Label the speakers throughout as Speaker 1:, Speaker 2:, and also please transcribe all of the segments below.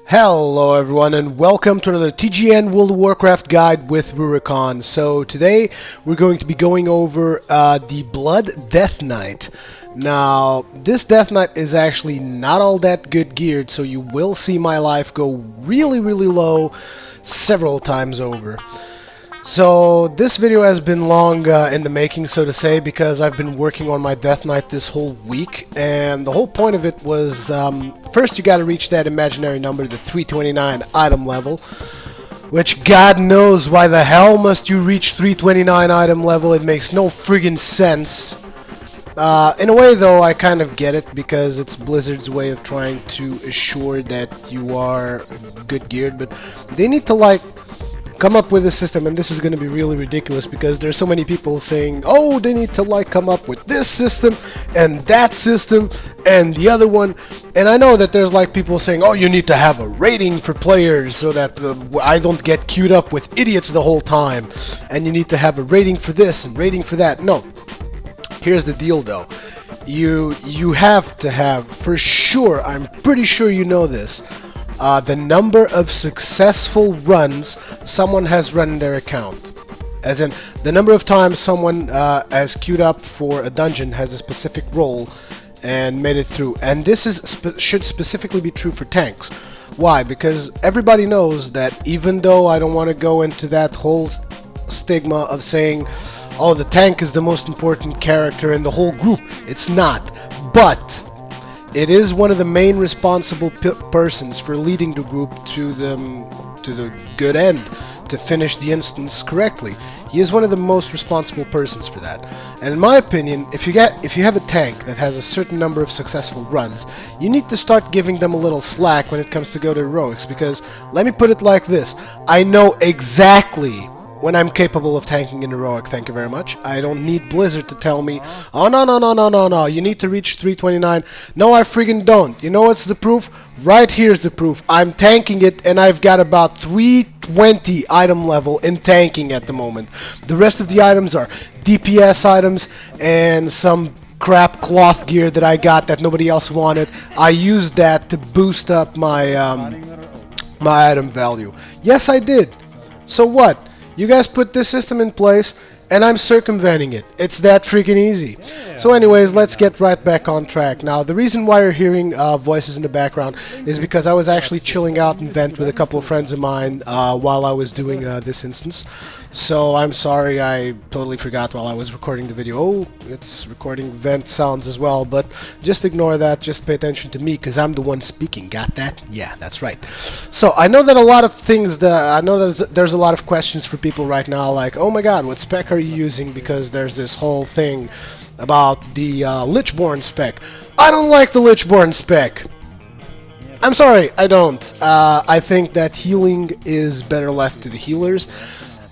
Speaker 1: Hello everyone and welcome to another TGN World of Warcraft guide with Rurikhan. So today we're going to be going over the Blood Death Knight. Now this Death Knight is actually not all that good geared, so you will see my life go really low several times over. So this video has been long in the making, so to say, because I've been working on my Death Knight this whole week, and the whole point of it was first you gotta reach that imaginary number, the 329 item level, which God knows why the hell must you reach 329 item level. It makes no friggin' sense. In a way though, I kind of get it, because it's Blizzard's way of trying to assure that you are good geared, but they need to come up with a system, and this is going to be really ridiculous because there's so many people saying, oh, they need to come up with this system and that system and the other one. And I know that there's people saying, oh, you need to have a rating for players so that I don't get queued up with idiots the whole time, and you need to have a rating for this and rating for that. No, here's the deal though. You have to have, for sure, I'm pretty sure you know this, the number of successful runs someone has run in their account. As in, the number of times someone has queued up for a dungeon, has a specific role, and made it through. And this should specifically be true for tanks. Why? Because everybody knows that even though I don't want to go into that whole stigma of saying, oh, the tank is the most important character in the whole group. It's not. But it is one of the main responsible persons for leading the group to the good end, to finish the instance correctly. He is one of the most responsible persons for that. And in my opinion, if you have a tank that has a certain number of successful runs, you need to start giving them a little slack when it comes to go to heroics, because let me put it like this: I know exactly when I'm capable of tanking in heroic, thank you very much. I don't need Blizzard to tell me, oh no, you need to reach 329. No, I friggin' don't. You know what's the proof? Right here's the proof. I'm tanking it, and I've got about 320 item level in tanking at the moment. The rest of the items are DPS items and some crap cloth gear that I got that nobody else wanted. I used that to boost up my my item value. Yes, I did. So what? You guys put this system in place, and I'm circumventing it. It's that freaking easy. So anyways, let's get right back on track. Now, the reason why you're hearing voices in the background is because I was actually chilling out in Vent with a couple of friends of mine while I was doing this instance. So I'm sorry, I totally forgot while I was recording the video. Oh, it's recording Vent sounds as well, but just ignore that. Just pay attention to me, because I'm the one speaking. Got that? Yeah, that's right. So I know that a lot of things, I know there's a lot of questions for people right now, like, oh my god, what spec are you using? Because there's this whole thing about the Lichborn spec. I don't like the Lichborn spec. I'm sorry, I don't. I think that healing is better left to the healers.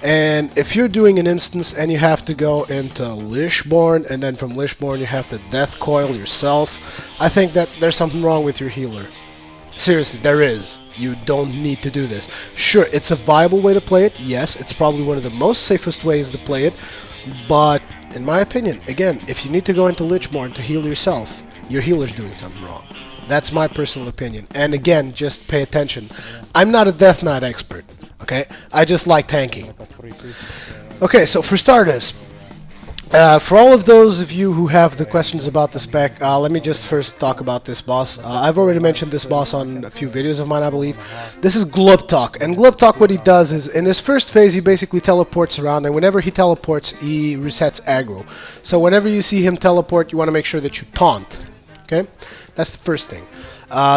Speaker 1: And if you're doing an instance and you have to go into Lichborn, and then from Lichborn you have to Death Coil yourself, I think that there's something wrong with your healer. Seriously, there is. You don't need to do this. Sure, it's a viable way to play it. Yes, it's probably one of the most safest ways to play it. But in my opinion, again, if you need to go into Lichborn to heal yourself, your healer's doing something wrong. That's my personal opinion. And again, just pay attention. I'm not a Death Knight expert. Okay, I just like tanking. Okay, so for starters, for all of those of you who have the questions about the spec, let me just first talk about this boss. I've already mentioned this boss on a few videos of mine, I believe. This is Glubtalk, and Glubtalk, what he does is, in his first phase, he basically teleports around, and whenever he teleports, he resets aggro. So whenever you see him teleport, you want to make sure that you taunt. Okay, that's the first thing.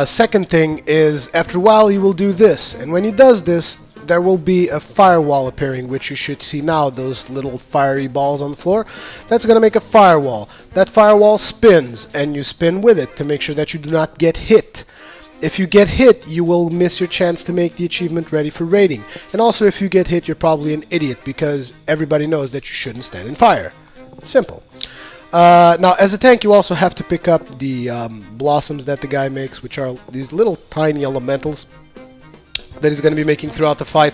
Speaker 1: Second thing is, after a while, he will do this, and when he does this, there will be a firewall appearing, which you should see now, those little fiery balls on the floor. That's going to make a firewall. That firewall spins, and you spin with it to make sure that you do not get hit. If you get hit, you will miss your chance to make the achievement ready for raiding. And also, if you get hit, you're probably an idiot, because everybody knows that you shouldn't stand in fire. Simple. Now, as a tank, you also have to pick up the blossoms that the guy makes, which are these little tiny elementals that he's going to be making throughout the fight.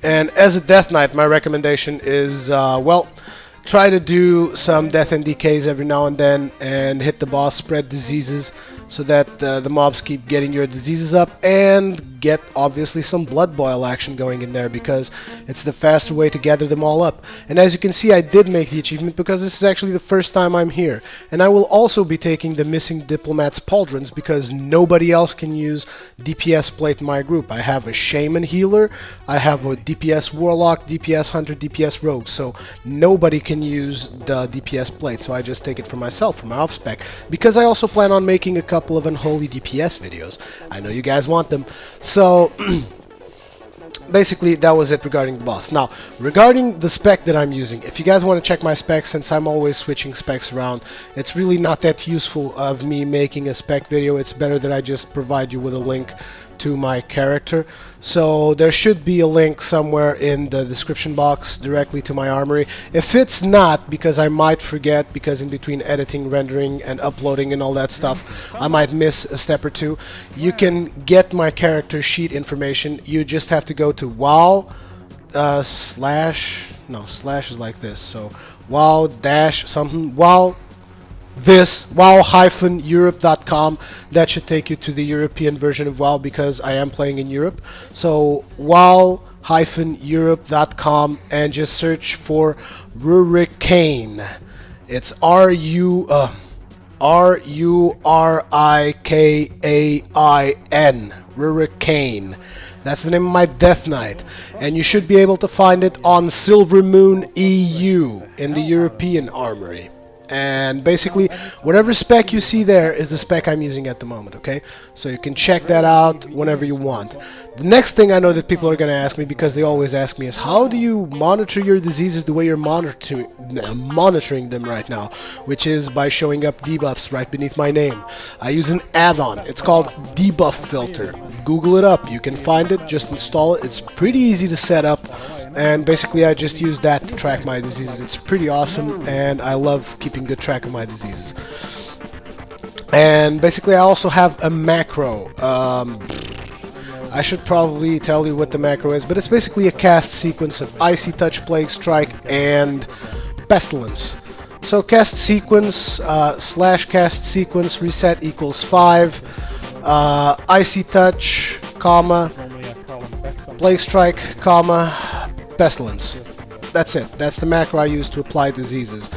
Speaker 1: And as a Death Knight, my recommendation is, well, try to do some death and decays every now and then, and hit the boss, spread diseases, so that the mobs keep getting your diseases up, and get obviously some blood boil action going in there, because it's the faster way to gather them all up. And as you can see, I did make the achievement because this is actually the first time I'm here. And I will also be taking the missing diplomat's pauldrons because nobody else can use DPS plate in my group. I have a shaman healer, I have a DPS warlock, DPS hunter, DPS rogue, so nobody can use the DPS plate, so I just take it for myself, for my off spec, because I also plan on making a couple of unholy DPS videos. I know you guys want them. So basically that was it regarding the boss. Now regarding the spec that I'm using, if you guys want to check my specs, since I'm always switching specs around, it's really not that useful of me making a spec video. It's better that I just provide you with a link to my character. So there should be a link somewhere in the description box directly to my armory. If it's not, because I might forget, because in between editing, rendering and uploading and all that stuff I might miss a step or two, you can get my character sheet information. You just have to go to WoW slash, no, slash is like this, so WoW dash something, WoW this wow-europe.com. That should take you to the European version of WoW, because I am playing in Europe. So wow-europe.com, and just search for Rurikhan. It's R-U-R-I-K-A-I-N, Rurikhan. That's the name of my Death Knight, and you should be able to find it on Silver Moon EU in the European Armory. And basically, whatever spec you see there is the spec I'm using at the moment, okay? So you can check that out whenever you want. The next thing I know that people are going to ask me, because they always ask me, is how do you monitor your diseases the way you're monitoring them right now? Which is by showing up debuffs right beneath my name. I use an add-on. It's called Debuff Filter. Google it up. You can find it. Just install it. It's pretty easy to set up. And basically I just use that to track my diseases. It's pretty awesome, and I love keeping good track of my diseases. And basically I also have a macro. I should probably tell you what the macro is, but it's basically a cast sequence of Icy Touch, Plague Strike, and Pestilence. So cast sequence slash cast sequence reset equals 5, Icy Touch, comma, Plague Strike, comma, Pestilence. That's it. That's the macro I use to apply diseases.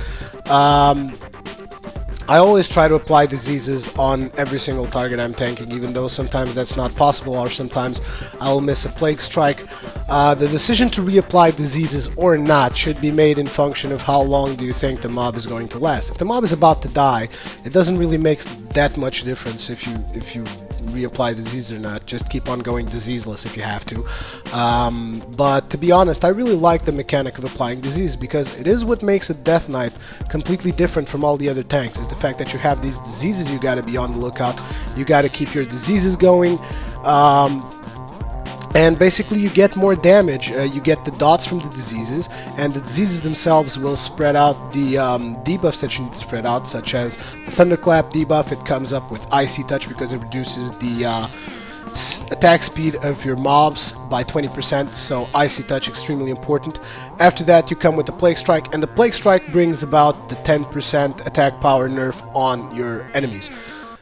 Speaker 1: I always try to apply diseases on every single target I'm tanking, even though sometimes that's not possible, or sometimes I will miss a Plague Strike. The decision to reapply diseases or not should be made in function of how long do you think the mob is going to last. If the mob is about to die, it doesn't really make that much difference if you reapply disease or not. Just keep on going diseaseless if you have to. But to be honest, I really like the mechanic of applying disease, because it is what makes a Death Knight completely different from all the other tanks. Is the fact that you have these diseases, you gotta be on the lookout, you gotta keep your diseases going, and basically you get more damage. You get the dots from the diseases, and the diseases themselves will spread out the debuffs that you need to spread out, such as the Thunderclap debuff. It comes up with Icy Touch because it reduces the attack speed of your mobs by 20%, so Icy Touch extremely important. After that you come with the Plague Strike, and the Plague Strike brings about the 10% attack power nerf on your enemies,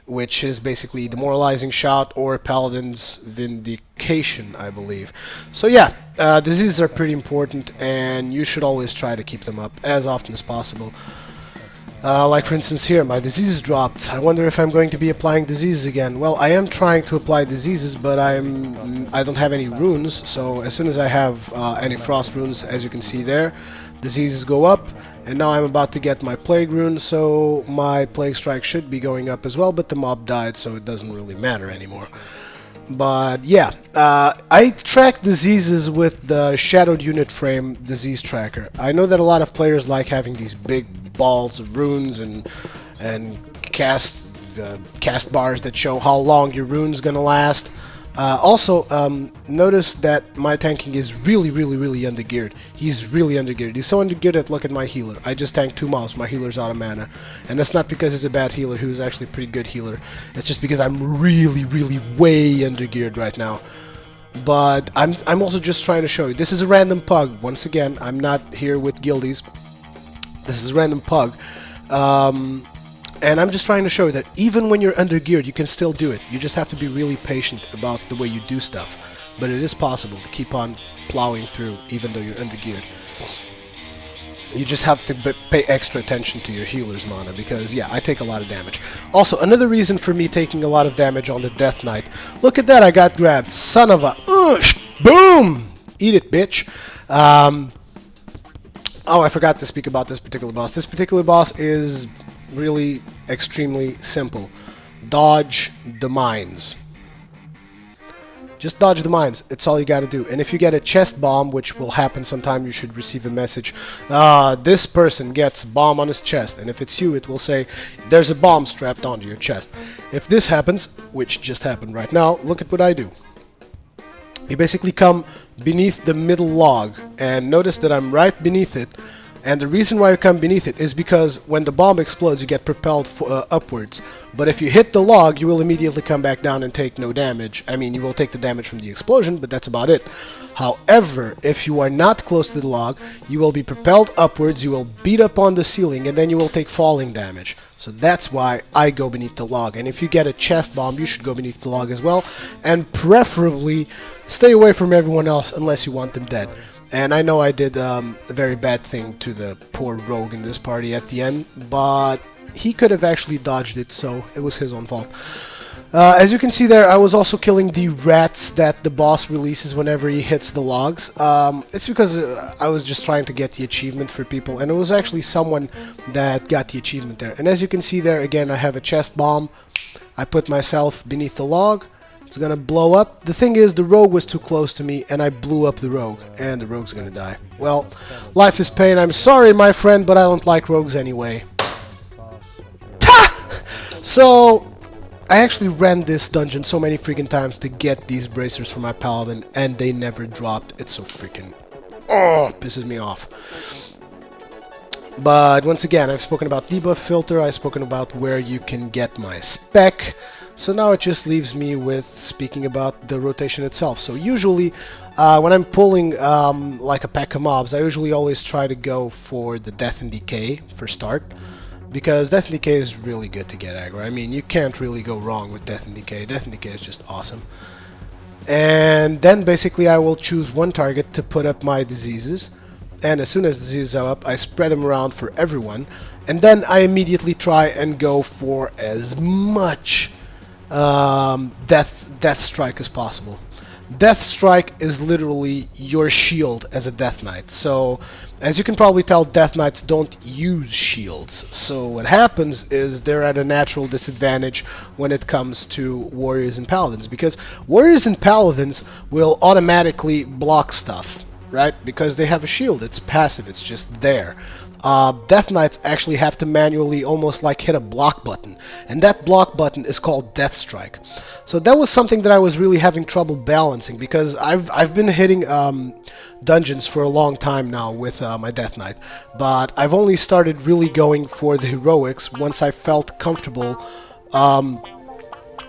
Speaker 1: which is basically Demoralizing Shout or Paladin's Vindication, I believe. So yeah, diseases are pretty important, and you should always try to keep them up as often as possible. Like for instance here, my diseases dropped. I wonder if I'm going to be applying diseases again. Well, I am trying to apply diseases, but I don't have any runes, so as soon as I have any frost runes, as you can see there, diseases go up. And now I'm about to get my Plague rune, so my Plague Strike should be going up as well, but the mob died, so it doesn't really matter anymore. But yeah, I track diseases with the Shadowed Unit Frame disease tracker. I know that a lot of players like having these big balls of runes and cast bars that show how long your rune's gonna last. Also, notice that my tanking is really undergeared. He's really undergeared. He's so undergeared that look at my healer. I just tanked 2 mobs. My healer's out of mana. And that's not because he's a bad healer. He was actually a pretty good healer. It's just because I'm really way undergeared right now. But I'm also just trying to show you. This is a random pug. Once again, I'm not here with guildies. This is a random pug. And I'm just trying to show you that even when you're undergeared, you can still do it. You just have to be really patient about the way you do stuff. But it is possible to keep on plowing through even though you're undergeared. You just have to pay extra attention to your healer's mana, because, yeah, I take a lot of damage. Also, another reason for me taking a lot of damage on the Death Knight. Look at that, I got grabbed. Son of a... boom! Eat it, bitch. Oh, I forgot to speak about this particular boss. This particular boss is really extremely simple. Dodge the mines. Just dodge the mines. It's all you gotta do. And if you get a chest bomb, which will happen sometime, you should receive a message. This person gets a bomb on his chest. And if it's you, it will say, there's a bomb strapped onto your chest. If this happens, which just happened right now, look at what I do. You basically come beneath the middle log. And notice that I'm right beneath it. And the reason why you come beneath it is because when the bomb explodes, you get propelled upwards. But if you hit the log, you will immediately come back down and take no damage. I mean, you will take the damage from the explosion, but that's about it. However, if you are not close to the log, you will be propelled upwards, you will beat up on the ceiling, and then you will take falling damage. So that's why I go beneath the log. And if you get a chest bomb, you should go beneath the log as well. And preferably, stay away from everyone else unless you want them dead. And I know I did a very bad thing to the poor rogue in this party at the end, but he could have actually dodged it, so it was his own fault. As you can see there, I was also killing the rats that the boss releases whenever he hits the logs. It's because I was just trying to get the achievement for people, and it was actually someone that got the achievement there. And as you can see there, again, I have a chest bomb. I put myself beneath the log. It's gonna blow up. The thing is, the rogue was too close to me, and I blew up the rogue, and the rogue's gonna die. Well, life is pain. I'm sorry, my friend, but I don't like rogues anyway. Ta! So, I actually ran this dungeon so many freaking times to get these bracers for my paladin, and they never dropped. It's so freaking... oh, pisses me off. But once again, I've spoken about debuff filter, I've spoken about where you can get my spec. So now it just leaves me with speaking about the rotation itself. So usually, when I'm pulling like a pack of mobs, I usually always try to go for the Death and Decay for start. Because Death and Decay is really good to get aggro. I mean, you can't really go wrong with Death and Decay. Death and Decay is just awesome. And then basically I will choose one target to put up my diseases. And as soon as diseases are up, I spread them around for everyone. And then I immediately try and go for as much death strike as possible. Death strike is literally your shield as a Death Knight. So as you can probably tell, Death Knights don't use shields. So what happens is they're at a natural disadvantage when it comes to warriors and paladins, because warriors and paladins will automatically block stuff, right? Because they have a shield. It's passive. It's just there. Death Knights actually have to manually almost like hit a block button, and that block button is called Death Strike. So that was something that I was really having trouble balancing, because I've been hitting dungeons for a long time now with my Death Knight, but I've only started really going for the heroics once I felt comfortable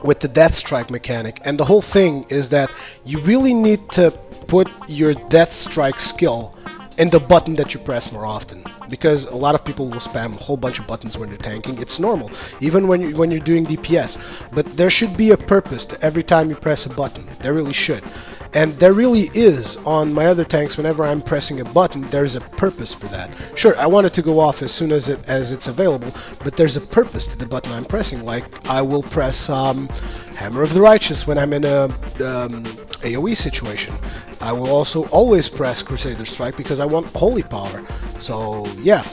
Speaker 1: with the Death Strike mechanic. And the whole thing is that you really need to put your Death Strike skill in the button that you press more often, because a lot of people will spam a whole bunch of buttons when they're tanking. It's normal, even when you're doing DPS, but there should be a purpose to every time you press a button. There really should, and there really is on my other tanks. Whenever I'm pressing a button, there's a purpose for that. Sure, I want it to go off as soon as it's available, but there's a purpose to the button I'm pressing. Like I will press Hammer of the Righteous when I'm in a AoE situation. I will also always press Crusader Strike because I want holy power. So yeah,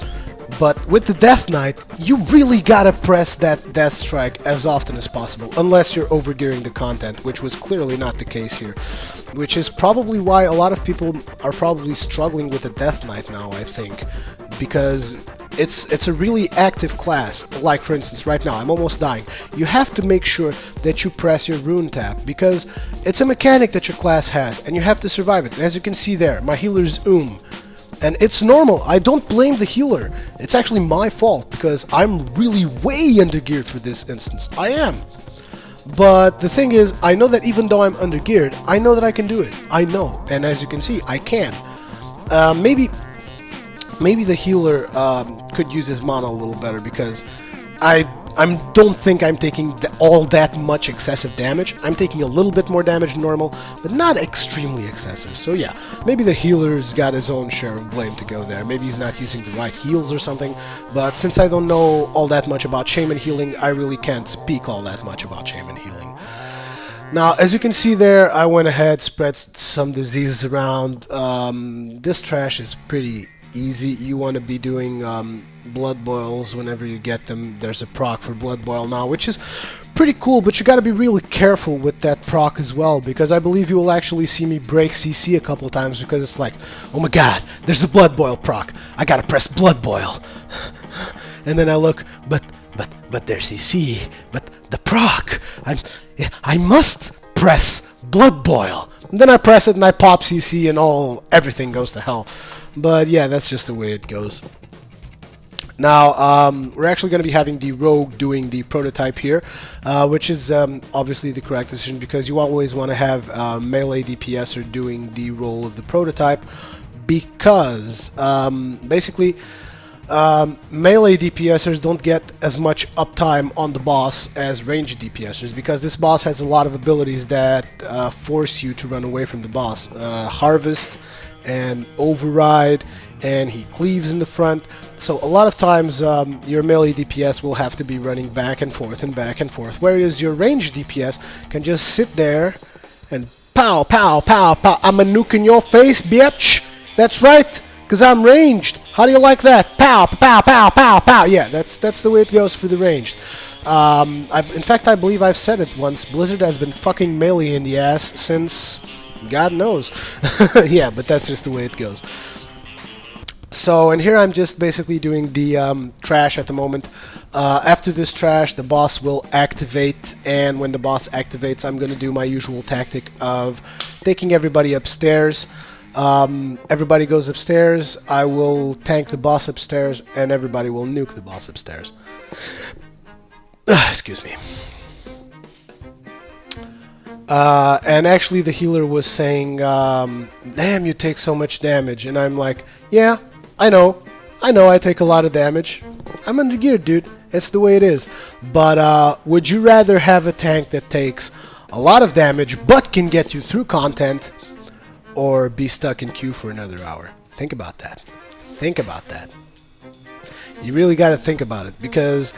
Speaker 1: but with the Death Knight, you really gotta press that Death Strike as often as possible, unless you're overgearing the content, which was clearly not the case here. Which is probably why a lot of people are probably struggling with the Death Knight now, I think, because it's a really active class. Like for instance, right now I'm almost dying. You have to make sure that you press your rune tap, because it's a mechanic that your class has, and you have to survive it. And as you can see there, my healer's and it's normal. I don't blame the healer. It's actually my fault, because I'm really way undergeared for this instance. I am. But the thing is, I know that even though I'm undergeared, I know that I can do it. I know. And as you can see, I can. Maybe the healer could use his mana a little better, because I don't think I'm taking all that much excessive damage. I'm taking a little bit more damage than normal, but not extremely excessive. So yeah, maybe the healer's got his own share of blame to go there. Maybe he's not using the right heals or something, but since I don't know all that much about shaman healing, I really can't speak all that much about shaman healing. Now, as you can see there, I went ahead, spread some diseases around. This trash is pretty easy. You want to be doing blood boils whenever you get them. There's a proc for blood boil now, which is pretty cool, but you got to be really careful with that proc as well, because I believe you will actually see me break CC a couple times because it's like, oh my god, there's a blood boil proc. I gotta press blood boil. And then I look, but there's CC, but the proc, I must press blood boil. And then I press it and I pop CC and everything goes to hell. But yeah, that's just the way it goes. Now, we're actually going to be having the rogue doing the prototype here, which is obviously the correct decision, because you always want to have melee DPSer doing the role of the prototype, because basically melee DPSers don't get as much uptime on the boss as ranged DPSers, because this boss has a lot of abilities that force you to run away from the boss. Harvest and override, and he cleaves in the front. So a lot of times your melee DPS will have to be running back and forth and back and forth, whereas your ranged DPS can just sit there and pow, pow, pow, pow. I'm a nuke in your face, bitch! That's right, because I'm ranged. How do you like that? Pow, pow, pow, pow, pow. Yeah, that's the way it goes for the ranged. In fact, I believe I've said it once. Blizzard has been fucking melee in the ass since God knows. Yeah, but that's just the way it goes. So, and here I'm just basically doing the trash at the moment. After this trash, the boss will activate, and when the boss activates, I'm going to do my usual tactic of taking everybody upstairs. Everybody goes upstairs, I will tank the boss upstairs, and everybody will nuke the boss upstairs. Excuse me. And actually the healer was saying, damn, you take so much damage. And I'm like, yeah, I know I take a lot of damage. I'm under geared, dude. It's the way it is. But would you rather have a tank that takes a lot of damage but can get you through content, or be stuck in queue for another hour? Think about that. Think about that. You really got to think about it, because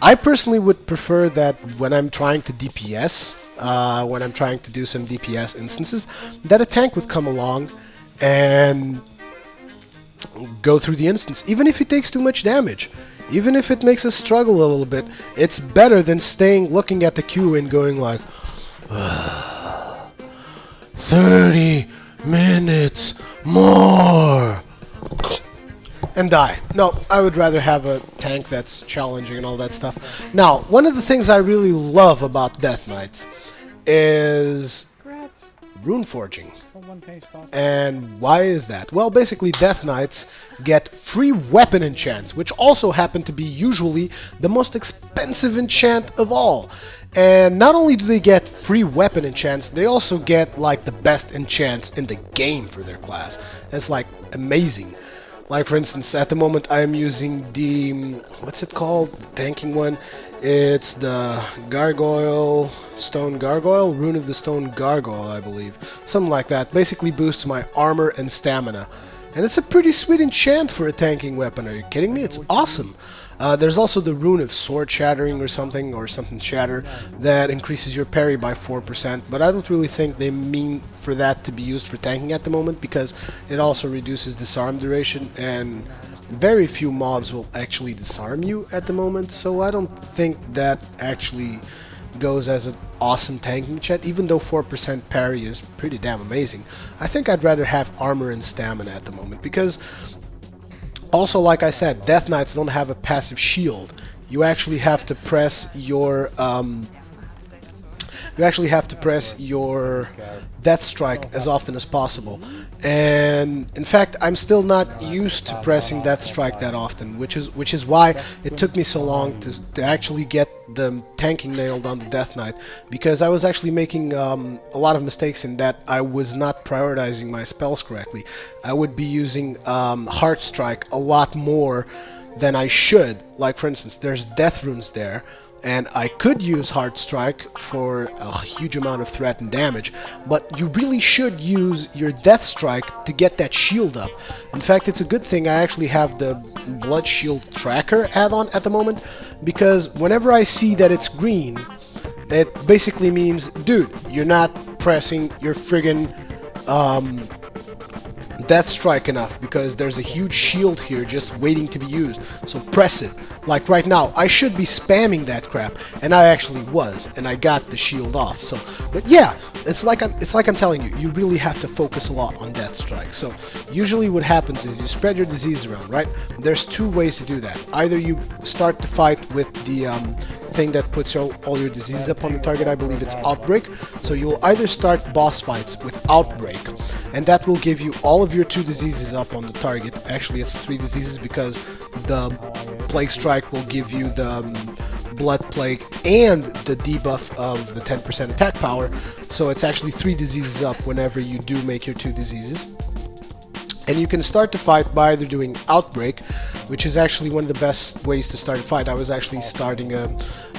Speaker 1: I personally would prefer that when I'm trying to DPS, when I'm trying to do some DPS instances, that a tank would come along and go through the instance, even if it takes too much damage, even if it makes us struggle a little bit. It's better than staying looking at the queue and going like 30 minutes more and die. No, I would rather have a tank that's challenging and all that stuff. Now, one of the things I really love about Death Knights is rune forging. And why is that? Well, basically Death Knights get free weapon enchants, which also happen to be usually the most expensive enchant of all. And not only do they get free weapon enchants, they also get like the best enchants in the game for their class. It's like amazing. Like for instance, at the moment I am using the, what's it called? The tanking one. It's the Gargoyle, Stone Gargoyle? Rune of the Stone Gargoyle, I believe. Something like that. Basically boosts my armor and stamina. And it's a pretty sweet enchant for a tanking weapon. Are you kidding me? It's awesome. There's also the Rune of Sword Shattering or something shatter that increases your parry by 4%, but I don't really think they mean for that to be used for tanking at the moment, because it also reduces disarm duration, and very few mobs will actually disarm you at the moment, so I don't think that actually goes as an awesome tanking chat, even though 4% parry is pretty damn amazing. I think I'd rather have armor and stamina at the moment, because also, like I said, Death Knights don't have a passive shield. You actually have to press your Death Strike as often as possible. And in fact, I'm still not used to pressing Death Strike that often, which is why it took me so long to actually get the tanking nailed on the Death Knight, because I was actually making a lot of mistakes in that I was not prioritizing my spells correctly. I would be using Heart Strike a lot more then I should. Like for instance, there's death runes there, and I could use Heart Strike for a huge amount of threat and damage, but you really should use your Death Strike to get that shield up. In fact, it's a good thing I actually have the Blood Shield Tracker add-on at the moment, because whenever I see that it's green, it basically means, dude, you're not pressing your friggin' Death Strike enough, because there's a huge shield here just waiting to be used. So press it. Like right now, I should be spamming that crap, and I actually was, and I got the shield off. So, but yeah, it's like I'm telling you, you really have to focus a lot on Death Strike. So usually what happens is you spread your disease around, right? There's two ways to do that. Either you start the fight with the thing that puts all your diseases up on the target. I believe it's Outbreak. So you'll either start boss fights with Outbreak, and that will give you all of your 2 diseases up on the target. Actually, it's 3 diseases, because the Plague Strike will give you the Blood Plague and the debuff of the 10% attack power. So it's actually 3 diseases up whenever you do make your 2 diseases. And you can start the fight by either doing Outbreak, which is actually one of the best ways to start a fight. I was actually starting a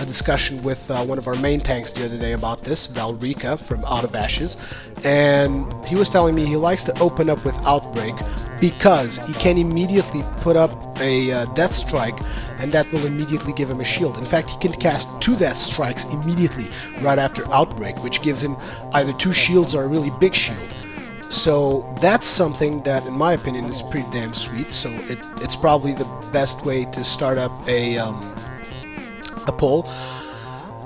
Speaker 1: discussion with one of our main tanks the other day about this, Rurikhan from Out of Ashes, and he was telling me he likes to open up with Outbreak because he can immediately put up a Death Strike, and that will immediately give him a shield. In fact, he can cast 2 Death Strikes immediately right after Outbreak, which gives him either 2 shields or a really big shield. So that's something that, in my opinion, is pretty damn sweet. So it's probably the best way to start up a pull.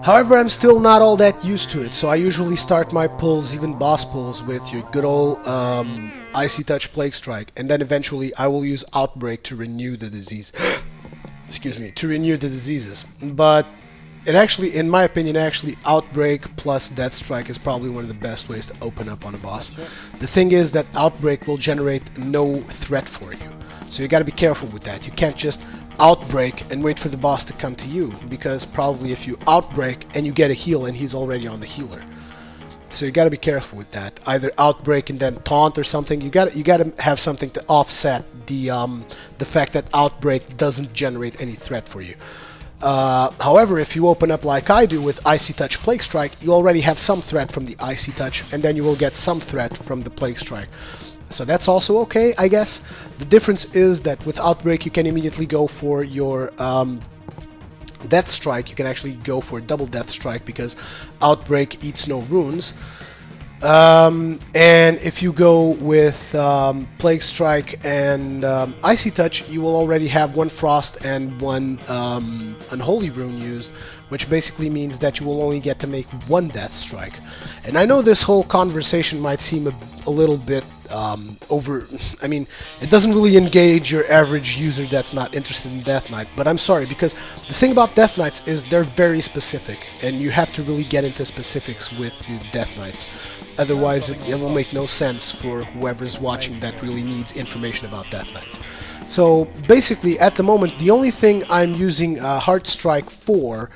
Speaker 1: However, I'm still not all that used to it, so I usually start my pulls, even boss pulls, with your good old Icy Touch Plague Strike, and then eventually I will use Outbreak to renew the disease. Excuse me, to renew the diseases. But it actually, in my opinion, Outbreak plus Death Strike is probably one of the best ways to open up on a boss. The thing is that Outbreak will generate no threat for you, so you gotta be careful with that. You can't just Outbreak and wait for the boss to come to you, because probably if you Outbreak and you get a heal and he's already on the healer. So you gotta be careful with that. Either Outbreak and then Taunt or something. You gotta have something to offset the fact that Outbreak doesn't generate any threat for you. However, if you open up like I do with Icy Touch Plague Strike, you already have some threat from the Icy Touch, and then you will get some threat from the Plague Strike. So that's also okay, I guess. The difference is that with Outbreak you can immediately go for your Death Strike. You can actually go for double Death Strike because Outbreak eats no runes. And if you go with Plague Strike and Icy Touch, you will already have 1 Frost and 1 Unholy Rune used, which basically means that you will only get to make 1 Death Strike. And I know this whole conversation might seem a little bit I mean, it doesn't really engage your average user that's not interested in Death Knight, but I'm sorry, because the thing about Death Knights is they're very specific, and you have to really get into specifics with the Death Knights. Otherwise, it will make no sense for whoever's watching that really needs information about Death Knights. So basically, at the moment, the only thing I'm using Heart Strike for,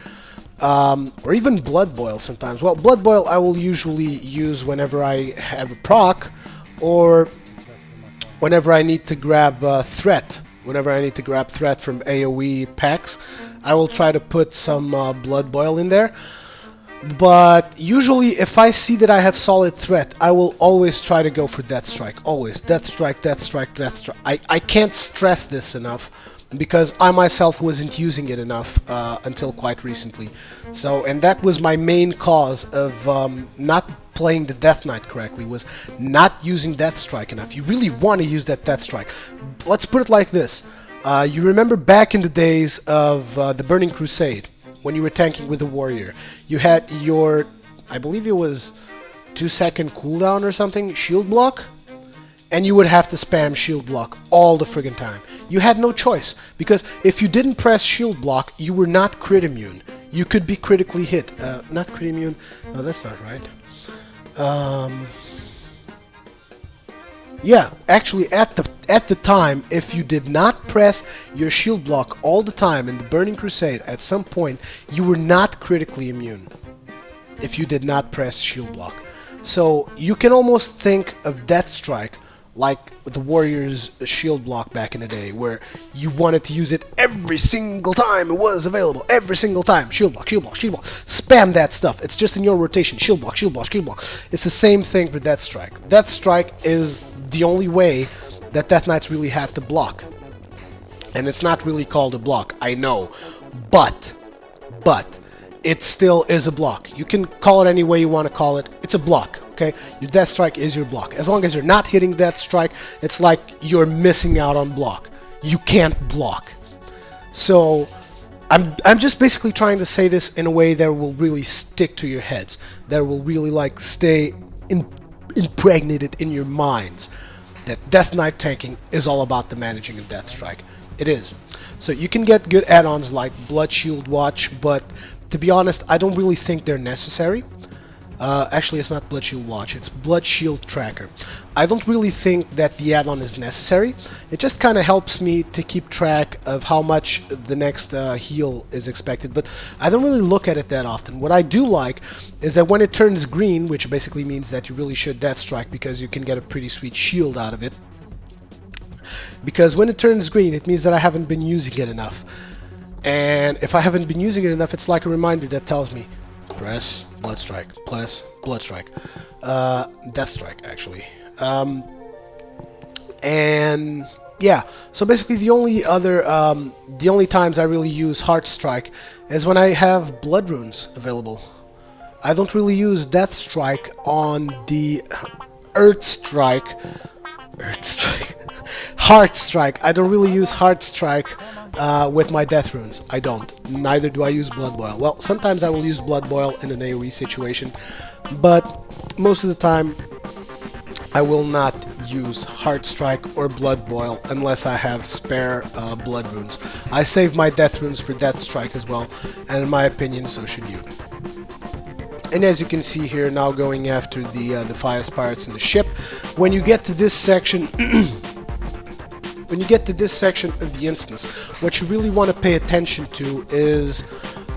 Speaker 1: or even Blood Boil sometimes. Well, Blood Boil I will usually use whenever I have a proc, or whenever I need to grab threat. Whenever I need to grab threat from AoE packs, I will try to put some Blood Boil in there. But usually if I see that I have solid threat, I will always try to go for Death Strike. Always. Death Strike, Death Strike, Death Strike. I can't stress this enough, because I myself wasn't using it enough until quite recently. So, and that was my main cause of not playing the Death Knight correctly, was not using Death Strike enough. You really want to use that Death Strike. Let's put it like this. You remember back in the days of the Burning Crusade, when you were tanking with a warrior, you had your, I believe it was 2-second cooldown or something, shield block? And you would have to spam shield block all the friggin' time. You had no choice, because if you didn't press shield block, you were not crit immune. You could be critically hit. Not crit immune. No, that's not right. Yeah, actually, at the time, if you did not press your shield block all the time in the Burning Crusade, at some point, you were not critically immune if you did not press shield block. So you can almost think of Death Strike like the Warrior's shield block back in the day, where you wanted to use it every single time it was available, every single time. Shield block, shield block, shield block. Spam that stuff. It's just in your rotation. Shield block, shield block, shield block. It's the same thing for Death Strike. Death Strike is the only way that Death Knights really have to block. And it's not really called a block, I know. But it still is a block. You can call it any way you want to call it. It's a block, okay? Your Death Strike is your block. As long as you're not hitting Death Strike, it's like you're missing out on block. You can't block. So I'm just basically trying to say this in a way that will really stick to your heads, that will really like stay impregnated in your minds, that Death Knight tanking is all about the managing of Death Strike. It is. So you can get good add-ons like Blood Shield Watch, but to be honest, I don't really think they're necessary. Actually, it's not Blood Shield Watch, it's Blood Shield Tracker. I don't really think that the add-on is necessary. It just kind of helps me to keep track of how much the next heal is expected, but I don't really look at it that often. What I do like is that when it turns green, which basically means that you really should Death Strike because you can get a pretty sweet shield out of it, because when it turns green, it means that I haven't been using it enough. And if I haven't been using it enough, it's like a reminder that tells me, press Blood Strike, press Blood Strike. Death Strike, actually. And yeah, so basically the only times I really use Heart Strike is when I have Blood Runes available. I don't really use Death Strike on the Earth Strike. Heart Strike. I don't really use Heart Strike with my Death Runes. I don't. Neither do I use Blood Boil. Well, sometimes I will use Blood Boil in an AoE situation, but most of the time I will not use Heart Strike or Blood Boil unless I have spare Blood Runes. I save my Death Runes for Death Strike as well, and in my opinion, so should you. And as you can see here, now going after the Fire Pirates in the ship, when you get to this section, when you get to this section of the instance, what you really want to pay attention to is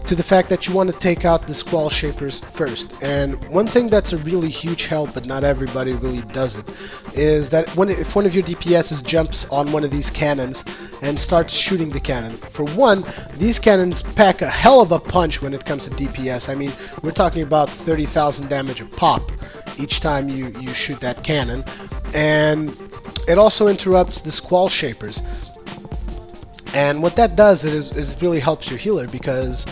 Speaker 1: to the fact that you want to take out the Squall Shapers first. And one thing that's a really huge help, but not everybody really does it, is that if one of your DPSs jumps on one of these cannons and starts shooting the cannon. For one, these cannons pack a hell of a punch when it comes to DPS. I mean, we're talking about 30,000 damage a pop each time you shoot that cannon. And it also interrupts the Squall Shapers. And what that does is it really helps your healer, because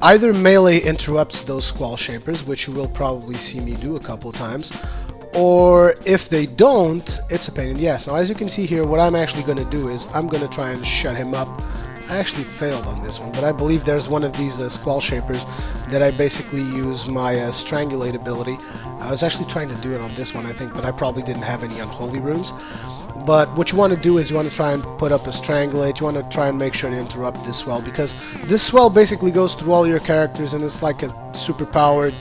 Speaker 1: either melee interrupts those Squall Shapers, which you will probably see me do a couple of times, or if they don't, it's a pain in the ass. Now, as you can see here, what I'm actually going to do is I'm going to try and shut him up. I actually failed on this one, but I believe there's one of these Squall Shapers that I basically use my Strangulate ability. I was actually trying to do it on this one, I think, but I probably didn't have any Unholy Runes. But what you want to do is you want to try and put up a Strangulate. You want to try and make sure to interrupt this swell, because this swell basically goes through all your characters, and it's like a super powered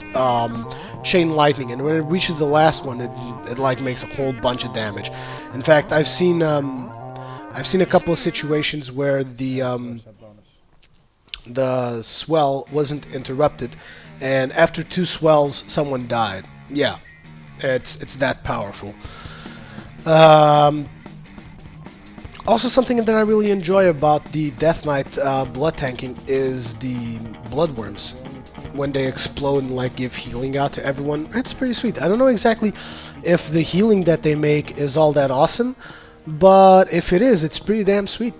Speaker 1: chain lightning, and when it reaches the last one, it like makes a whole bunch of damage. In fact, I've seen a couple of situations where the swell wasn't interrupted, and after 2 swells, someone died. Yeah, it's that powerful. Also, something that I really enjoy about the Death Knight blood tanking is the bloodworms. When they explode and like give healing out to everyone, it's pretty sweet. I don't know exactly if the healing that they make is all that awesome, but if it is, it's pretty damn sweet.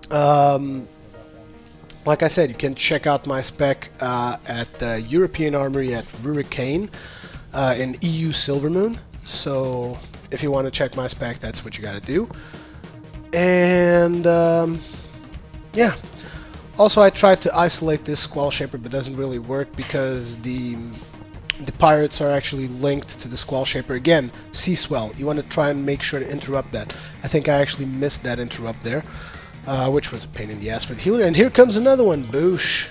Speaker 1: Like I said, you can check out my spec at the European Armory at Rurikhan in EU Silvermoon. So if you want to check my spec, that's what you gotta do. And yeah. Also, I tried to isolate this Squall Shaper, but it doesn't really work because the pirates are actually linked to the Squall Shaper. Again, Sea Swell. You want to try and make sure to interrupt that. I think I actually missed that interrupt there, which was a pain in the ass for the healer. And here comes another one. Boosh.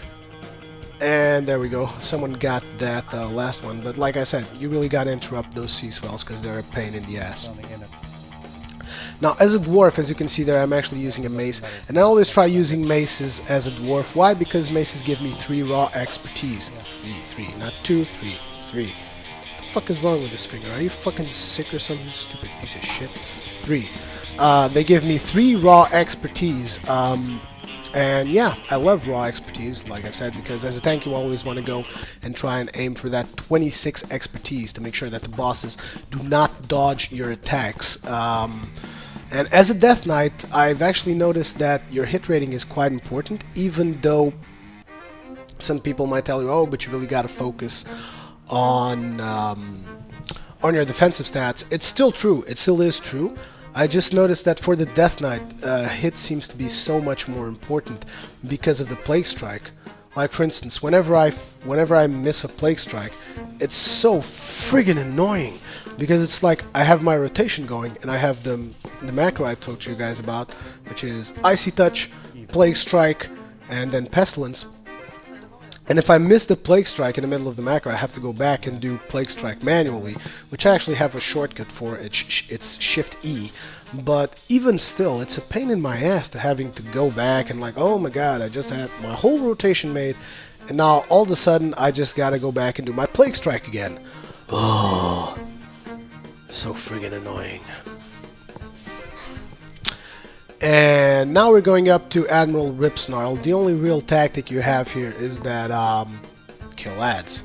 Speaker 1: And there we go. Someone got that last one. But like I said, you really got to interrupt those Sea Swells because they're a pain in the ass. Now, as a dwarf, as you can see there, I'm actually using a mace, and I always try using maces as a dwarf. Why? Because maces give me 3 raw expertise. 3, not 2, 3. What the fuck is wrong with this finger? Are you fucking sick or something? Stupid piece of shit. 3. They give me 3 raw expertise. And yeah, I love raw expertise, like I said, because as a tank you always want to go and try and aim for that 26 expertise to make sure that the bosses do not dodge your attacks. And as a Death Knight, I've actually noticed that your hit rating is quite important, even though some people might tell you, oh, but you really got to focus on your defensive stats. It's still true. It still is true. I just noticed that for the Death Knight, hit seems to be so much more important because of the Plague Strike. Like for instance, whenever I miss a Plague Strike, it's so friggin' annoying because it's like I have my rotation going and I have the macro I talked to you guys about, which is Icy Touch, Plague Strike, and then Pestilence. And if I miss the Plague Strike in the middle of the macro, I have to go back and do Plague Strike manually, which I actually have a shortcut for. It's Shift E. But even still, it's a pain in my ass to having to go back and like, oh my god, I just had my whole rotation made, and now all of a sudden I just gotta go back and do my Plague Strike again. Oh, so friggin' annoying. And now we're going up to Admiral Ripsnarl. The only real tactic you have here is that kill ads.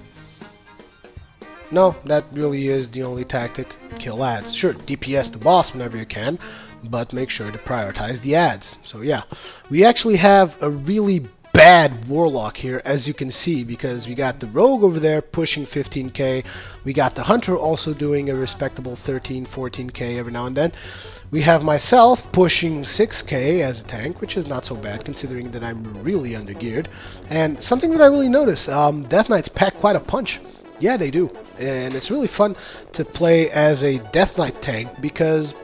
Speaker 1: No, that really is the only tactic. Kill ads. Sure, DPS the boss whenever you can, but make sure to prioritize the ads. So yeah, we actually have a really bad Warlock here, as you can see, because we got the Rogue over there pushing 15k. We got the Hunter also doing a respectable 13, 14k every now and then. We have myself pushing 6k as a tank, which is not so bad considering that I'm really undergeared. And something that I really noticed, Death Knights pack quite a punch. Yeah, they do. And it's really fun to play as a Death Knight tank because,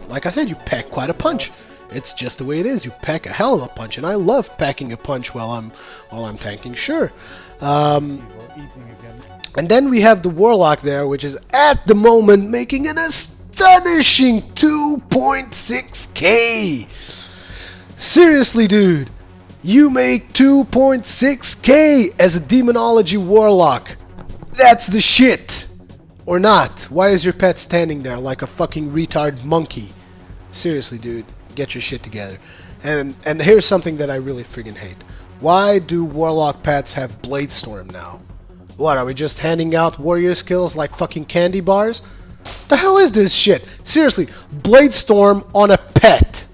Speaker 1: like I said, you pack quite a punch. It's just the way it is. You pack a hell of a punch, and I love packing a punch while I'm tanking. Sure. And then we have the Warlock there, which is at the moment making an astonishing 2.6k. Seriously, dude, you make 2.6k as a Demonology Warlock. That's the shit. Or not. Why is your pet standing there like a fucking retard monkey? Seriously, dude, get your shit together. And here's something that I really friggin' hate. Why do Warlock pets have Blade Storm now? What, are we just handing out warrior skills like fucking candy bars? The hell is this shit? Seriously, Blade Storm on a pet.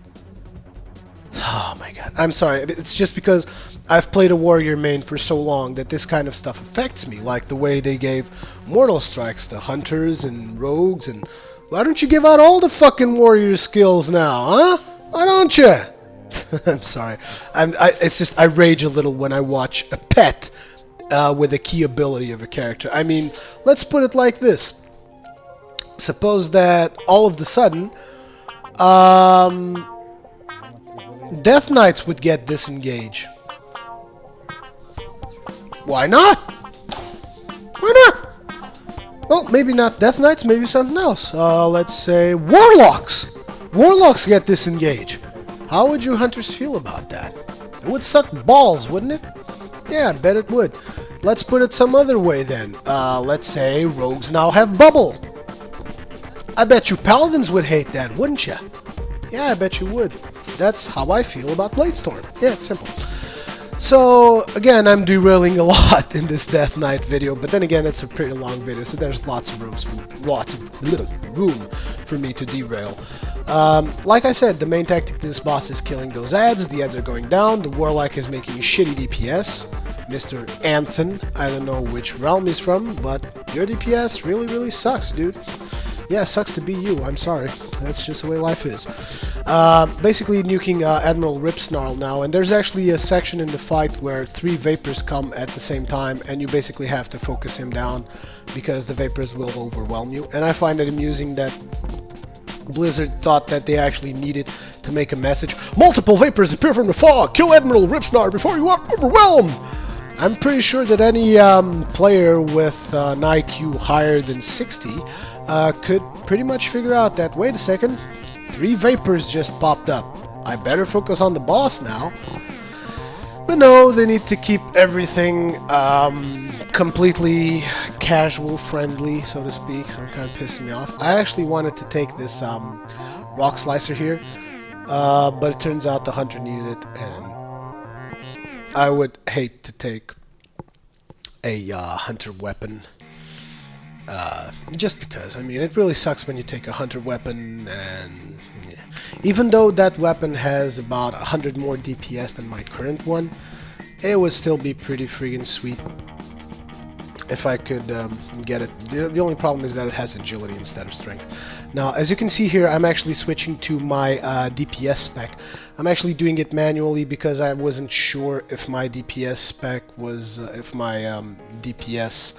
Speaker 1: Oh my god, I'm sorry. It's just because I've played a warrior main for so long that this kind of stuff affects me, like the way they gave Mortal Strikes to hunters and rogues, and why don't you give out all the fucking warrior skills now, huh? Why don't you? I'm sorry. It's just I rage a little when I watch a pet with a key ability of a character. I mean, let's put it like this. Suppose that all of the sudden, Death Knights would get disengage. Why not? Why not? Well, maybe not Death Knights, maybe something else. Let's say Warlocks. Warlocks get disengage. How would you hunters feel about that? It would suck balls, wouldn't it? Yeah, I bet it would. Let's put it some other way then. Let's say rogues now have bubble. I bet you paladins would hate that, wouldn't you? Yeah, I bet you would. That's how I feel about Bladestorm. Yeah, it's simple. So, again, I'm derailing a lot in this Death Knight video, but then again, it's a pretty long video, so there's lots of room for me to derail. Like I said, the main tactic of this boss is killing those ads. The ads are going down. The Warlock is making shitty DPS. Mr. Anthem, I don't know which realm he's from, but your DPS really, really sucks, dude. Yeah, sucks to be you. I'm sorry. That's just the way life is. Basically nuking Admiral Ripsnarl now, and there's actually a section in the fight where 3 Vapors come at the same time, and you basically have to focus him down because the Vapors will overwhelm you. And I find it amusing that Blizzard thought that they actually needed to make a message. Multiple Vapors appear from the fog! Kill Admiral Ripsnarl before you are overwhelmed! I'm pretty sure that any player with an IQ higher than 60 could pretty much figure out that, wait a second, 3 Vapors just popped up. I better focus on the boss now. But no, they need to keep everything completely casual friendly, so to speak, so it kind of pissing me off. I actually wanted to take this rock slicer here, but it turns out the hunter needed it, and I would hate to take a hunter weapon. Just because, I mean, it really sucks when you take a hunter weapon, and yeah. Even though that weapon has about 100 more DPS than my current one, it would still be pretty friggin' sweet if I could get it. The only problem is that it has agility instead of strength. Now, as you can see here, I'm actually switching to my DPS spec. I'm actually doing it manually because I wasn't sure if my DPS spec was, if my DPS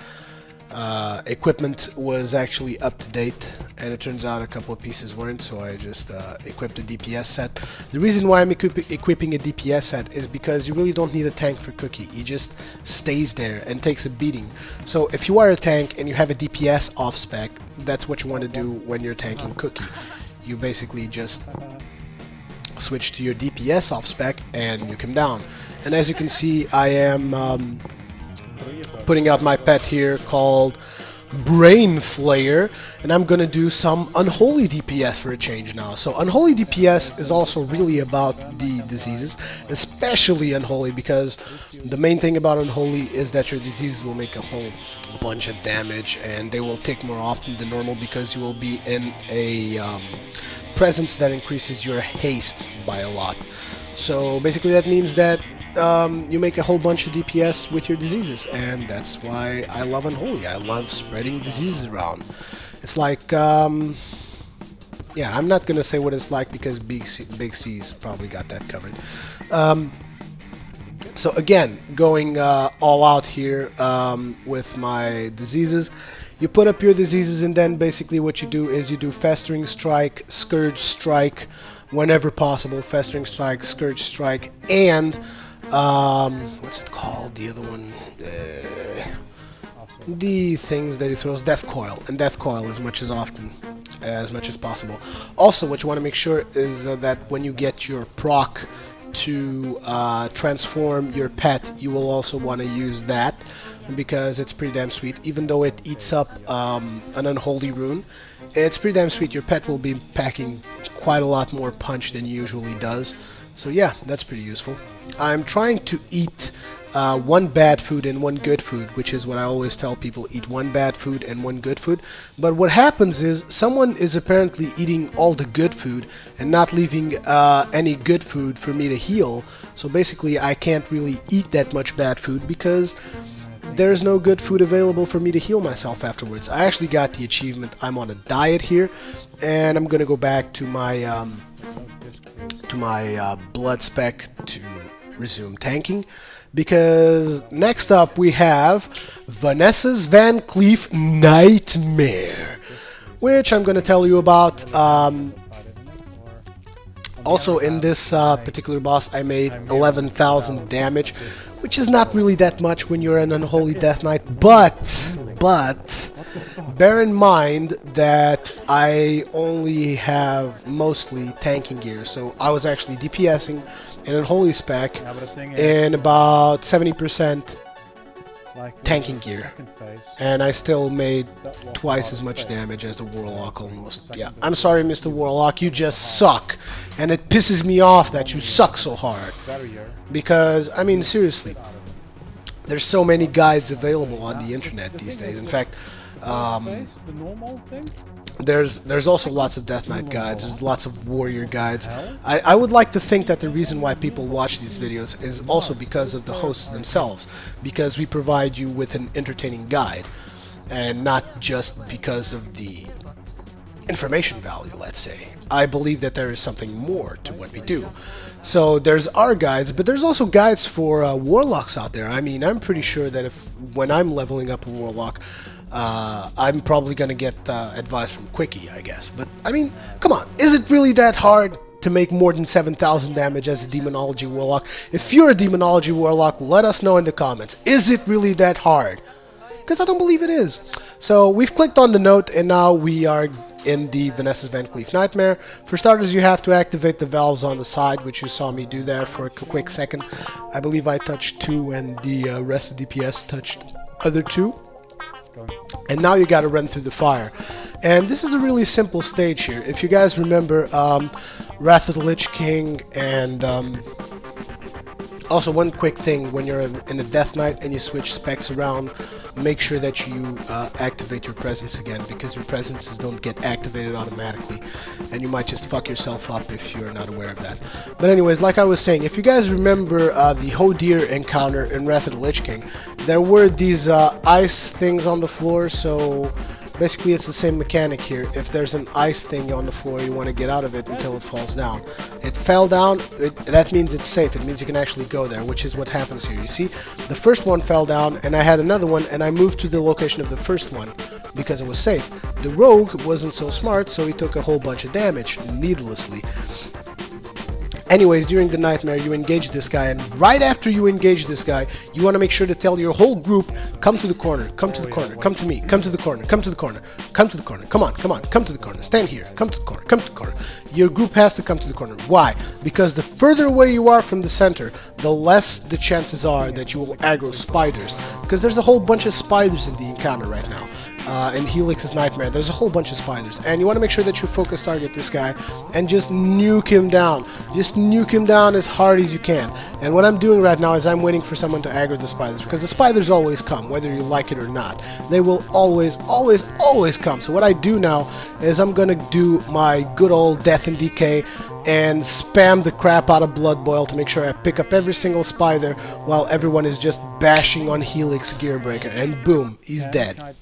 Speaker 1: equipment was actually up to date, and it turns out a couple of pieces weren't, so I just equipped a DPS set. The reason why I'm equipping a DPS set is because you really don't need a tank for Cookie. He just stays there and takes a beating. So if you are a tank and you have a DPS off spec, that's what you want to do when you're tanking Cookie. You basically just switch to your DPS off spec and nuke him down. And as you can see, I am putting out my pet here called Brain Flayer, and I'm gonna do some Unholy DPS for a change now. So Unholy DPS is also really about the diseases, especially Unholy, because the main thing about Unholy is that your diseases will make a whole bunch of damage, and they will tick more often than normal because you will be in a presence that increases your haste by a lot. So basically that means that you make a whole bunch of DPS with your diseases, and that's why I love Unholy. I love spreading diseases around. It's like, yeah, I'm not gonna say what it's like because Big C's probably got that covered. So again, going all out here with my diseases. You put up your diseases, and then basically what you do is you do Festering Strike, Scourge Strike, whenever possible. Festering Strike, Scourge Strike, and what's it called? The other one, the things that he throws, Death Coil, and Death Coil as much as possible. Also, what you want to make sure is that when you get your proc to transform your pet, you will also want to use that because it's pretty damn sweet. Even though it eats up an Unholy rune, it's pretty damn sweet. Your pet will be packing quite a lot more punch than he usually does. So yeah, that's pretty useful. I'm trying to eat one bad food and one good food, which is what I always tell people: eat one bad food and one good food. But what happens is someone is apparently eating all the good food and not leaving any good food for me to heal. So basically I can't really eat that much bad food because there's no good food available for me to heal myself afterwards. I actually got the achievement. I'm on a diet here, and I'm gonna go back to my blood spec to resume tanking, because next up we have Vanessa's Van Cleef Nightmare, which I'm going to tell you about. Also in this particular boss I made 11,000 damage, which is not really that much when you're an Unholy Death Knight, but bear in mind that I only have mostly tanking gear, so I was actually DPSing in Unholy spec in about 70% tanking gear, and I still made twice as much damage as the Warlock almost. Yeah, I'm sorry, Mr. Warlock, you just suck, and it pisses me off that you suck so hard, because, I mean, seriously, there's so many guides available on the internet these days. In fact, there's also lots of Death Knight guides, there's lots of warrior guides. I would like to think that the reason why people watch these videos is also because of the hosts themselves, because we provide you with an entertaining guide, and not just because of the information value, let's say. I believe that there is something more to what we do. So there's our guides, but there's also guides for warlocks out there. I mean, I'm pretty sure that when I'm leveling up a warlock, I'm probably gonna get advice from Quickie, I guess. But I mean, come on, is it really that hard to make more than 7,000 damage as a Demonology Warlock? If you're a Demonology Warlock, let us know in the comments. Is it really that hard? Because I don't believe it is. So we've clicked on the note, and now we are in the Vanessa's Van Cleef Nightmare. For starters, you have to activate the valves on the side, which you saw me do there for a quick second. I believe I touched 2 and the rest of DPS touched other 2. And now you got to run through the fire. And this is a really simple stage here. If you guys remember Wrath of the Lich King, and also one quick thing, when you're in a Death Knight and you switch specs around, make sure that you activate your presence again, because your presences don't get activated automatically, and you might just fuck yourself up if you're not aware of that. But anyways, like I was saying, if you guys remember the Hodir encounter in Wrath of the Lich King, there were these ice things on the floor, so basically it's the same mechanic here. If there's an ice thing on the floor, you want to get out of it until it falls down. It fell down, that means it's safe. It means you can actually go there, which is what happens here. You see, the first one fell down, and I had another one, and I moved to the location of the first one because it was safe. The rogue wasn't so smart, so he took a whole bunch of damage needlessly. Anyways, during the nightmare, you engage this guy, and right after you engage this guy, you want to make sure to tell your whole group, come to the corner, come to the corner, come to me, come to the corner, come to the corner, come to the corner, come on, come to the corner, stand here, come to the corner, come to the corner. Your group has to come to the corner. Why? Because the further away you are from the center, the less the chances are that you will aggro spiders, because there's a whole bunch of spiders in the encounter right now. In Helix's Nightmare, there's a whole bunch of spiders, and you want to make sure that you focus target this guy and just nuke him down. Just nuke him down as hard as you can. And what I'm doing right now is I'm waiting for someone to aggro the spiders, because the spiders always come, whether you like it or not. They will always come. So what I do now is I'm gonna do my good old Death and Decay and spam the crap out of Blood Boil to make sure I pick up every single spider while everyone is just bashing on Helix Gearbreaker, and boom, he's dead.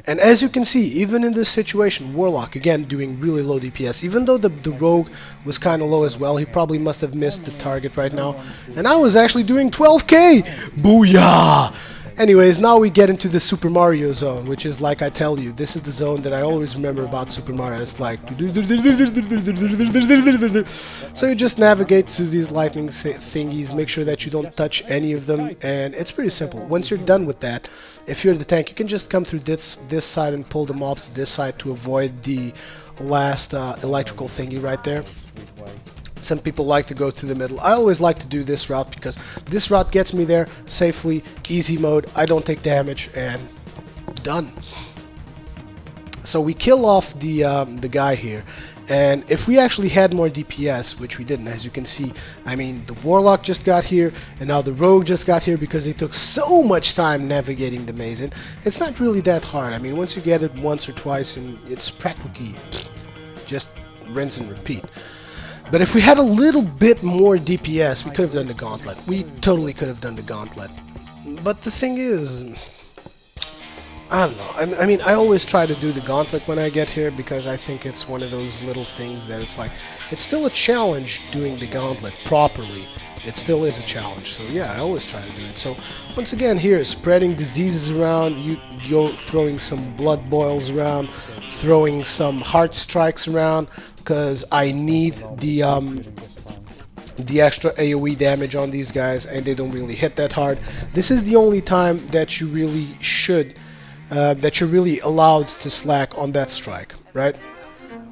Speaker 1: And as you can see, even in this situation, Warlock, again, doing really low DPS. Even though the Rogue was kind of low as well, he probably must have missed the target right now. And I was actually doing 12k! Booyah! Anyways, now we get into the Super Mario zone, which is, like I tell you, this is the zone that I always remember about Super Mario. It's like... So you just navigate through these lightning thingies, make sure that you don't touch any of them, and it's pretty simple. Once you're done with that, if you're the tank, you can just come through this side and pull the mobs to this side to avoid the last electrical thingy right there. Some people like to go through the middle. I always like to do this route because this route gets me there safely, easy mode, I don't take damage, and done. So we kill off the guy here, and if we actually had more DPS, which we didn't, as you can see, I mean, the Warlock just got here, and now the Rogue just got here because it took so much time navigating the maze, and it's not really that hard. I mean, once you get it once or twice, and it's practically just rinse and repeat. But if we had a little bit more DPS, we could have done the Gauntlet. We totally could have done the Gauntlet. But the thing is, I don't know. I mean, I always try to do the Gauntlet when I get here because I think it's one of those little things that it's like, it's still a challenge doing the Gauntlet properly. It still is a challenge. So yeah, I always try to do it. So once again, here, spreading diseases around, you go throwing some blood boils around, throwing some heart strikes around, because I need the extra AoE damage on these guys, and they don't really hit that hard. This is the only time that you really should, that you're really allowed to slack on that strike, right?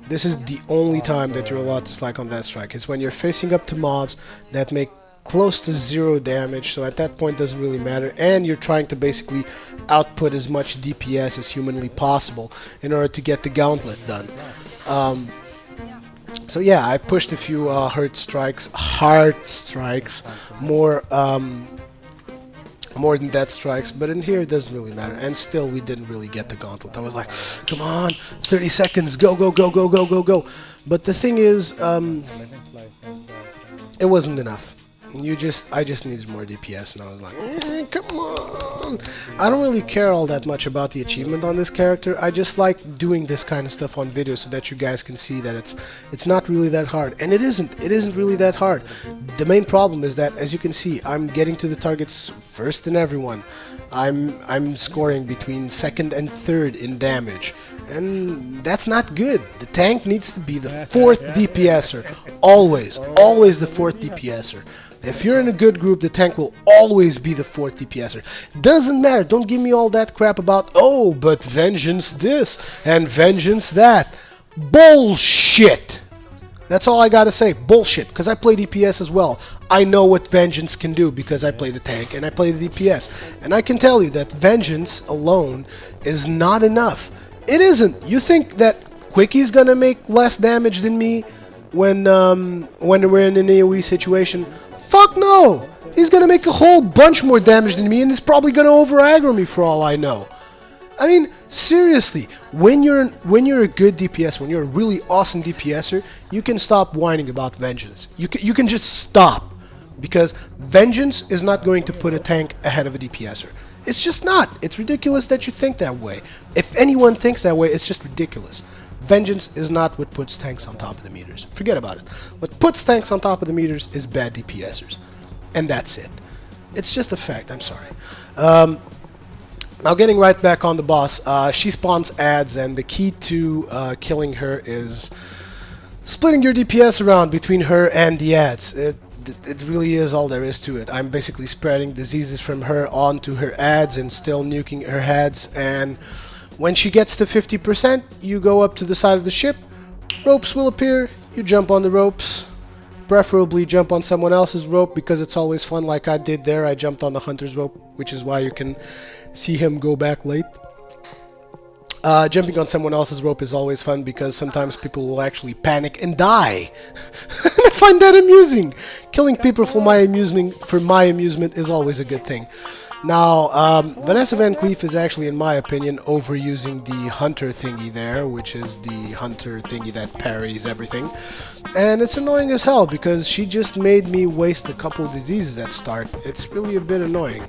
Speaker 1: This is the only time that you're allowed to slack on that strike. It's when you're facing up to mobs that make close to 0 damage, so at that point it doesn't really matter, and you're trying to basically output as much DPS as humanly possible in order to get the Gauntlet done. So yeah, I pushed a few heart strikes, more than death strikes, but in here it doesn't really matter, and still we didn't really get the Gauntlet. I was like, come on, 30 seconds, go, go, go, go, go, go, go. But the thing is, it wasn't enough. I just needed more DPS, and I was like, come on! I don't really care all that much about the achievement on this character. I just like doing this kind of stuff on video so that you guys can see that it's not really that hard. And it isn't really that hard. The main problem is that, as you can see, I'm getting to the targets first in everyone. I'm scoring between 2nd and 3rd in damage. And that's not good. The tank needs to be the 4th DPSer. Always the 4th DPSer. If you're in a good group, the tank will always be the 4th DPSer. Doesn't matter. Don't give me all that crap about, oh, but Vengeance this and Vengeance that. Bullshit! That's all I gotta say. Bullshit. Because I play DPS as well. I know what Vengeance can do because I play the tank and I play the DPS. And I can tell you that Vengeance alone is not enough. It isn't. You think that Quickie's gonna make less damage than me when we're in an AoE situation? Fuck no! He's gonna make a whole bunch more damage than me, and he's probably gonna over-aggro me for all I know. I mean, seriously, when you're a good DPS, when you're a really awesome DPSer, you can stop whining about Vengeance. You can just stop, because Vengeance is not going to put a tank ahead of a DPSer. It's just not. It's ridiculous that you think that way. If anyone thinks that way, it's just ridiculous. Vengeance is not what puts tanks on top of the meters. Forget about it. What puts tanks on top of the meters is bad DPSers. And that's it. It's just a fact, I'm sorry. Now getting right back on the boss, she spawns ads, and the key to killing her is splitting your DPS around between her and the ads. It really is all there is to it. I'm basically spreading diseases from her onto her ads and still nuking her heads, and when she gets to 50%, you go up to the side of the ship, ropes will appear, you jump on the ropes, preferably jump on someone else's rope because it's always fun, like I did there. I jumped on the hunter's rope, which is why you can see him go back late. Jumping on someone else's rope is always fun because sometimes people will actually panic and die. I find that amusing. Killing people for my amusement is always a good thing. Now, Vanessa Van Cleef is actually, in my opinion, overusing the hunter thingy there, which is the hunter thingy that parries everything. And it's annoying as hell because she just made me waste a couple of diseases at start. It's really a bit annoying.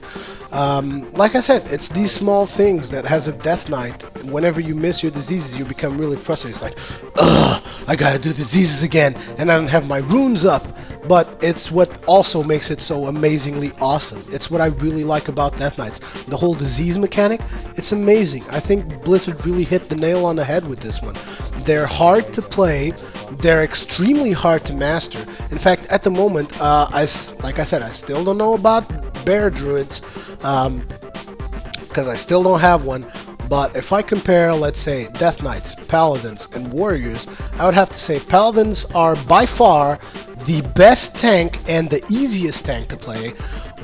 Speaker 1: Like I said, it's these small things that has a death knight. Whenever you miss your diseases, you become really frustrated. It's like, ugh, I gotta do diseases again, and I don't have my runes up. But it's what also makes it so amazingly awesome. It's what I really like about Death Knights. The whole disease mechanic, it's amazing. I think Blizzard really hit the nail on the head with this one. They're hard to play, they're extremely hard to master. In fact, at the moment, like I said, I still don't know about Bear Druids, because I still don't have one. But if I compare, let's say, Death Knights, Paladins, and Warriors, I would have to say Paladins are by far the best tank and the easiest tank to play.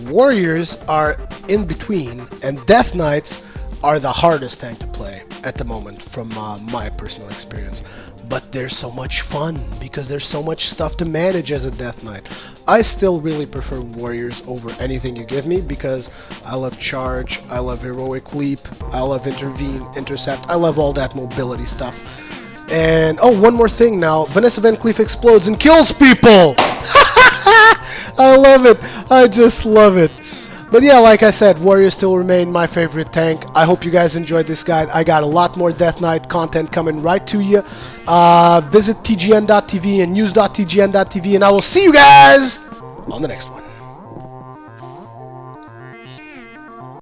Speaker 1: Warriors are in between, and Death Knights are the hardest tank to play at the moment from my personal experience. But they're so much fun because there's so much stuff to manage as a Death Knight. I still really prefer Warriors over anything you give me because I love Charge, I love Heroic Leap, I love Intervene, Intercept, I love all that mobility stuff. And, oh, one more thing now. Vanessa Van Cleef explodes and kills people! I love it. I just love it. But yeah, like I said, Warriors still remain my favorite tank. I hope you guys enjoyed this guide. I got a lot more Death Knight content coming right to you. Visit tgn.tv and news.tgn.tv, and I will see you guys on the next one.